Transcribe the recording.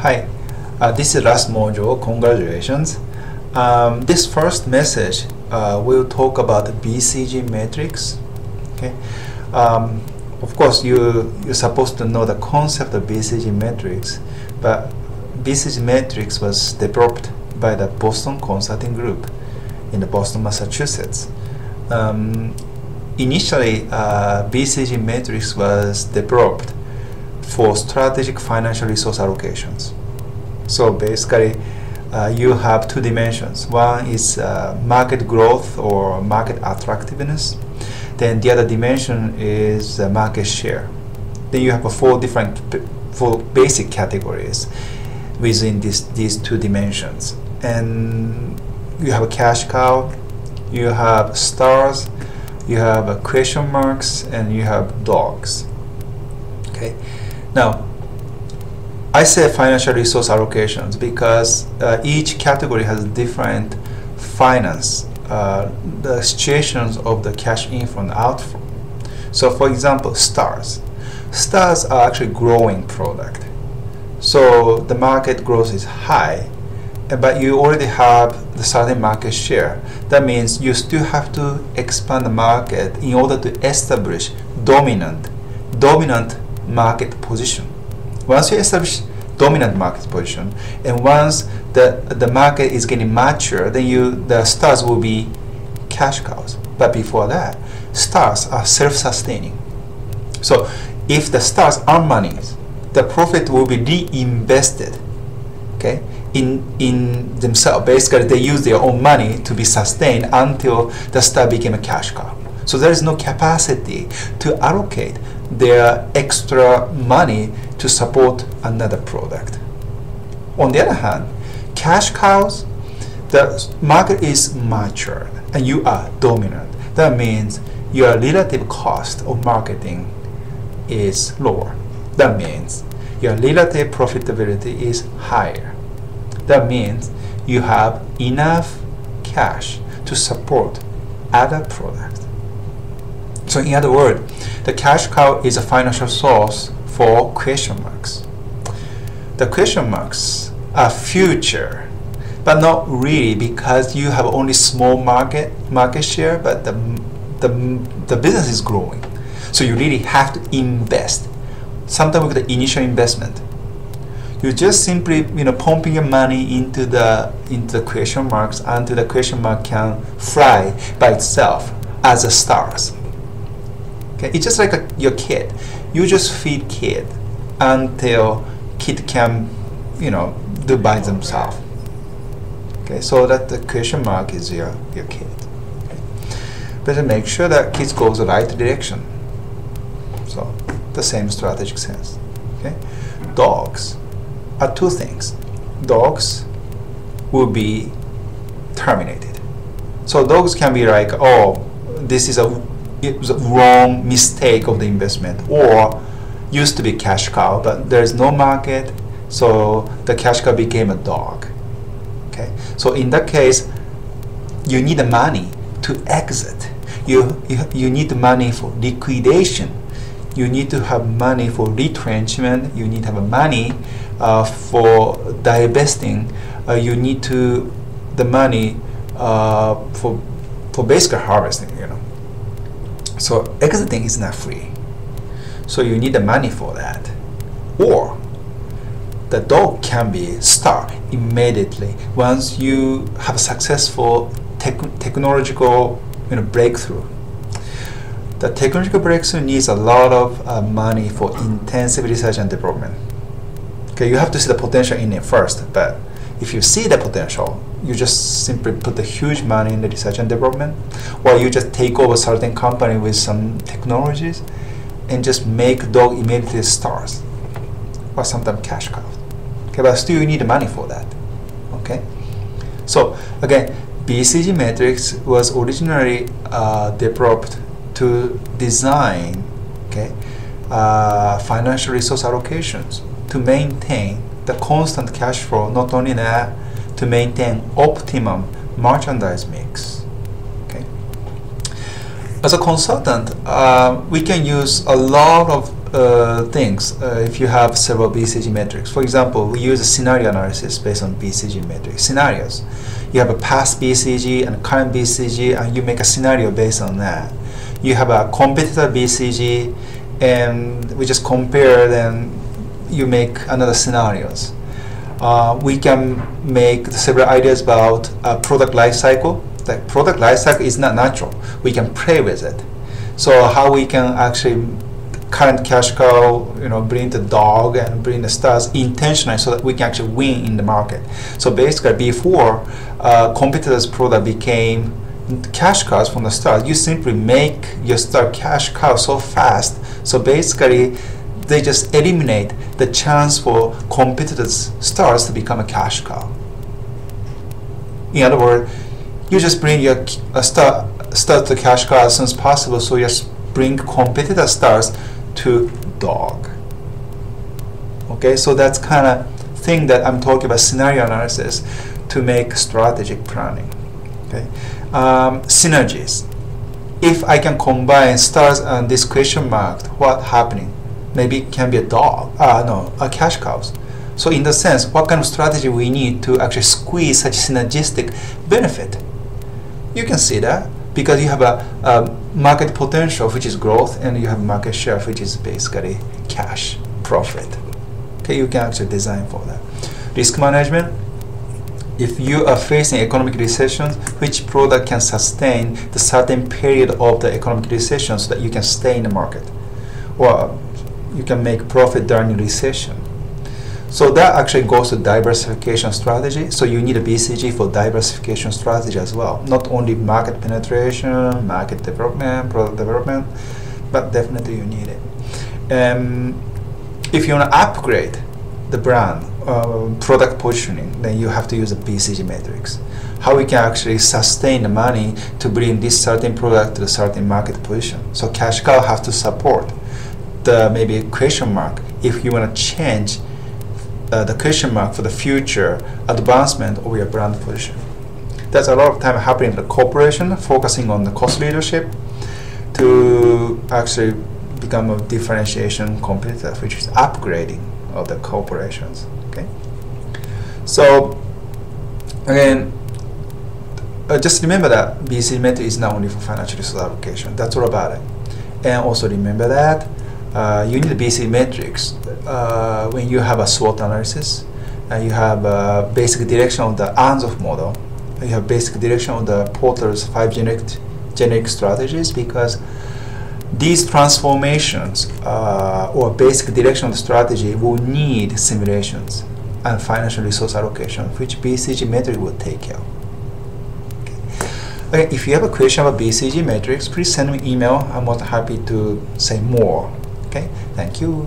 Hi, this is last module. Congratulations. This first message will talk about the BCG matrix. Okay. Of course, you're supposed to know the concept of BCG matrix, but BCG matrix was developed by the Boston Consulting Group in the Boston, Massachusetts. Initially, BCG matrix was developed for strategic financial resource allocations. So basically, you have two dimensions. One is market growth or market attractiveness. Then the other dimension is market share. Then you have four basic categories within these two dimensions. And you have a cash cow, you have stars, you have question marks, and you have dogs. Okay. Now, I say financial resource allocations because each category has different finance, the situations of the cash inflow and outflow. So, for example, stars. Stars are actually growing product. So the market growth is high, but you already have the certain market share. That means you still have to expand the market in order to establish dominant market position. Once you establish dominant market position, and once the market is getting mature, then the stars will be cash cows. But before that, stars are self-sustaining. So if the stars earn money, the profit will be reinvested, okay, in themselves. Basically, they use their own money to be sustained until the star became a cash cow. So there is no capacity to allocate their extra money to support another product. On the other hand, cash cows, the market is mature and you are dominant. That means your relative cost of marketing is lower. That means your relative profitability is higher. That means you have enough cash to support other products. So in other words, the cash cow is a financial source for question marks. The question marks are future, but not really, because you have only small market share, but the business is growing. So you really have to invest. Sometimes with the initial investment, you just simply pumping your money into the question marks until the question mark can fly by itself as a stars. Okay, it's just like your kid. You just feed kid until kid can do by themselves. Okay, so that the question mark is your kid. Okay. But make sure that kids go the right direction. So the same strategic sense. Okay, dogs are two things. Dogs will be terminated. So dogs can be like, oh, it was a wrong mistake of the investment, or used to be cash cow, but there's no market, so the cash cow became a dog. Okay, so in that case, you need the money to exit. You need the money for liquidation. You need to have money for retrenchment. You need to have money for divesting. You need the money for basic harvesting. So exiting is not free. So you need the money for that. Or the dog can be start immediately once you have a successful technological breakthrough. The technological breakthrough needs a lot of money for intensive research and development. Okay, you have to see the potential in it first, but if you see the potential, you just simply put the huge money in the research and development, or you just take over certain company with some technologies and just make dog immediately stars, or sometimes cash cows. Okay, but still you need money for that. Okay, so again, BCG matrix was originally developed to design financial resource allocations to maintain the constant cash flow. Not only that, to maintain optimum merchandise mix. Okay. As a consultant, we can use a lot of things if you have several BCG metrics. For example, we use a scenario analysis based on BCG metrics. Scenarios. You have a past BCG and current BCG, and you make a scenario based on that. You have a competitor BCG, and we just compare, then you make another scenarios. We can make several ideas about product life cycle. The product life cycle is not natural. We can play with it. So how we can actually current cash cow, bring the dog and bring the stars intentionally so that we can actually win in the market. So basically, before competitors' product became cash cows from the start, you simply make your star cash cow so fast. So basically, they just eliminate the chance for competitors' stars to become a cash cow. In other words, you just bring your star to cash cow as soon as possible, so you just bring competitor stars to dog. Okay, so that's kind of thing that I'm talking about, scenario analysis to make strategic planning. Okay, synergies. If I can combine stars and this question mark, what happening? Maybe it can be a dog. A cash cows. So in the sense, what kind of strategy we need to actually squeeze such synergistic benefit? You can see that because you have a market potential, which is growth, and you have market share, which is basically cash profit. Okay, you can actually design for that. Risk management. If you are facing economic recession, which product can sustain the certain period of the economic recession so that you can stay in the market, or you can make profit during recession? So that actually goes to diversification strategy. So you need a BCG for diversification strategy as well. Not only market penetration, market development, product development, but definitely you need it. If you want to upgrade the brand, product positioning, then you have to use a BCG matrix. How we can actually sustain the money to bring this certain product to the certain market position. So cash cow have to support the maybe question mark if you want to change the question mark for the future advancement of your brand position. There's a lot of time happening in the corporation, focusing on the cost leadership to actually become a differentiation competitor, which is upgrading of the corporations. Okay. So again, just remember that BCG method is not only for financial resource allocation. That's all about it. And also remember that you need a BCG matrix when you have a SWOT analysis, and you have a basic direction of the ANSOF model. You have basic direction of the Porter's 5 generic strategies, because these transformations or basic direction of the strategy will need simulations and financial resource allocation, which BCG metric will take care of. Okay, if you have a question about BCG metrics, please send me an email. I'm more than happy to say more. Okay, thank you.